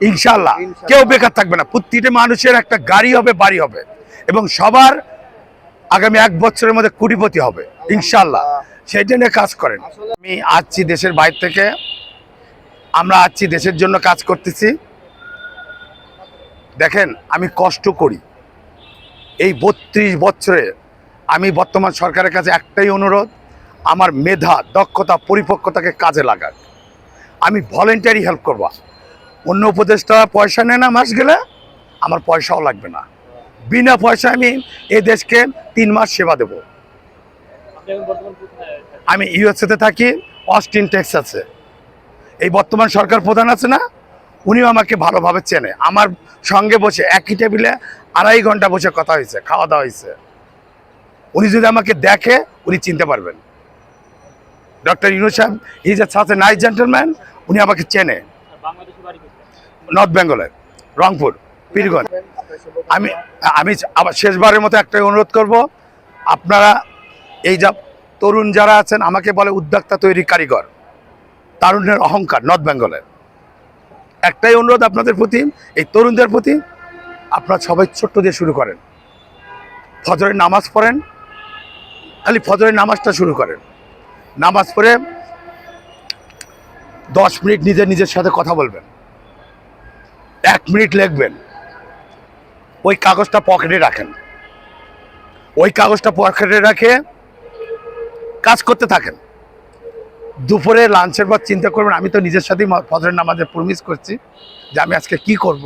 ইনশাআল্লাহ কেউ বেকার থাকবে না, প্রতিটা মানুষের একটা গাড়ি হবে, বাড়ি হবে, এবং সবার আগামী 1 বছরের মধ্যে কোটিপতি হবে ইনশাআল্লাহ। সেইটা নিয়ে কাজ করেন। আমি আসছি দেশের বাইরে থেকে, আমরা আসছি দেশের জন্য কাজ করতেছি। দেখেন আমি কষ্ট করি এই 32 বছরে। আমি বর্তমান সরকারের কাছে একটাই অনুরোধ, আমার মেধা, দক্ষতা, পরিপক্কতাকে কাজে লাগাক। আমি ভলেন্টারি হেল্প করব। অন্য উপদেষ্টা পয়সা নেয় না, মাস গেলে আমার পয়সাও লাগবে না, বিনা পয়সা আমি এই দেশকে 3 মাস সেবা দেব। আমি ইউএসএতে থাকি, অস্টিন টেক্সাসে। এই বর্তমান সরকার প্রধান আছে না, উনিও আমাকে ভালোভাবে চেনে। আমার সঙ্গে বসে একই টেবিলে 2.5 ঘন্টা বসে কথা হয়েছে, খাওয়া দাওয়া হয়েছে। উনি যদি আমাকে দেখে উনি চিনতে পারবেন। ডক্টর ইউনূস সাহেব is a such a nice gentleman, উনি আমাকে চেনে। নর্থ বেঙ্গলের রংপুর, পীরগঞ্জ। আমি আমি আবার শেষবারের মতো একটাই অনুরোধ করব, আপনারা এই যা তরুণ যারা আছেন, আমাকে বলে উদ্যোক্তা তৈরি কারিগর, তারুণ্যের অহংকার নর্থ বেঙ্গলের। একটাই অনুরোধ আপনাদের প্রতি, এই তরুণদের প্রতি, আপনারা সবাই ছোট্ট দিয়ে শুরু করেন। ফজরের নামাজ পড়েন, খালি ফজরের নামাজটা শুরু করেন। নামাজ পড়ে 10 মিনিট নিজের সাথে কথা বলবেন, 1 মিনিট লিখবেন। ওই কাগজটা পকেটে রাখেন, ওই কাগজটা পকেটে রাখে কাজ করতে থাকেন। দুপুরে লাঞ্চের পর চিন্তা করবেন, আমি তো নিজের সাথেই ফজরের নামাজে প্রমিস করছি যে আমি আজকে কি করব।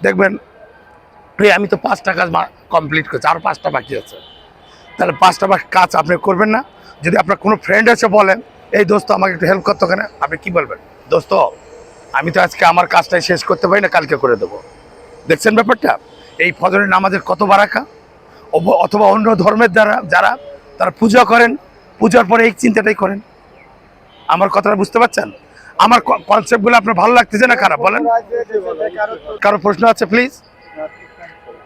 দেখবেন আমি তো 5টা কাজ কমপ্লিট করছি, আরও 5টা বাকি আছে। তাহলে 5টা কাজ আপনি করবেন না? যদি আপনার কোনো ফ্রেন্ড এসে বলেন, এই দোস্ত আমাকে একটু হেল্প করতে কেন, আপনি কি বলবেন? দোস্ত আমি তো আজকে আমার কাজটাই শেষ করতে পারি না, কালকে করে দেবো। দেখছেন ব্যাপারটা? এই ফজরের নামাজের কত বারাকা। অথবা অন্য ধর্মের যারা তারা পূজা করেন, পূজার পরে এই চিন্তাটাই করেন। আমার কথাটা বুঝতে পারছেন? আমার কনসেপ্টগুলো আপনার ভালো লাগতেছে না খারাপ বলেন? কারো প্রশ্ন আছে please?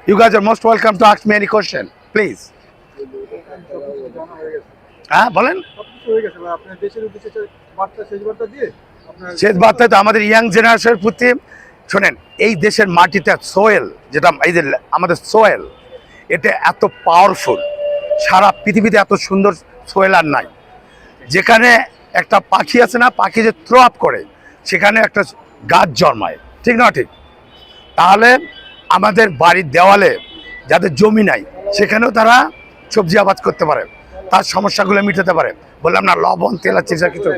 You guys are most welcome to ask me any question please. হ্যাঁ বলেন। শেষ বার্তায় তো আমাদের ইয়াং জেনারেশনের প্রতি, শোনেন, এই দেশের মাটিতে সোয়েল, যেটা এই যে আমাদের সোয়েল, এটা এত পাওয়ারফুল, সারা পৃথিবীতে এত সুন্দর সোয়েল আর নাই। যেখানে একটা পাখি আছে না, পাখি যে থ্রো আপ করে সেখানে একটা গাছ জন্মায়, ঠিক না ঠিক? তাহলে আমাদের বাড়ির দেওয়ালে যাদের জমি নাই, সেখানেও তারা সবজি আবাদ করতে পারে, তার সমস্যাগুলো মিটাতে পারে। বললাম না, লবণ তেল আর চিকিৎসা কিছু।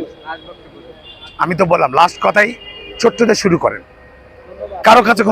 আমি তো বললাম লাস্ট কথাই, ছোট্টদের শুরু করেন, কারো কাছে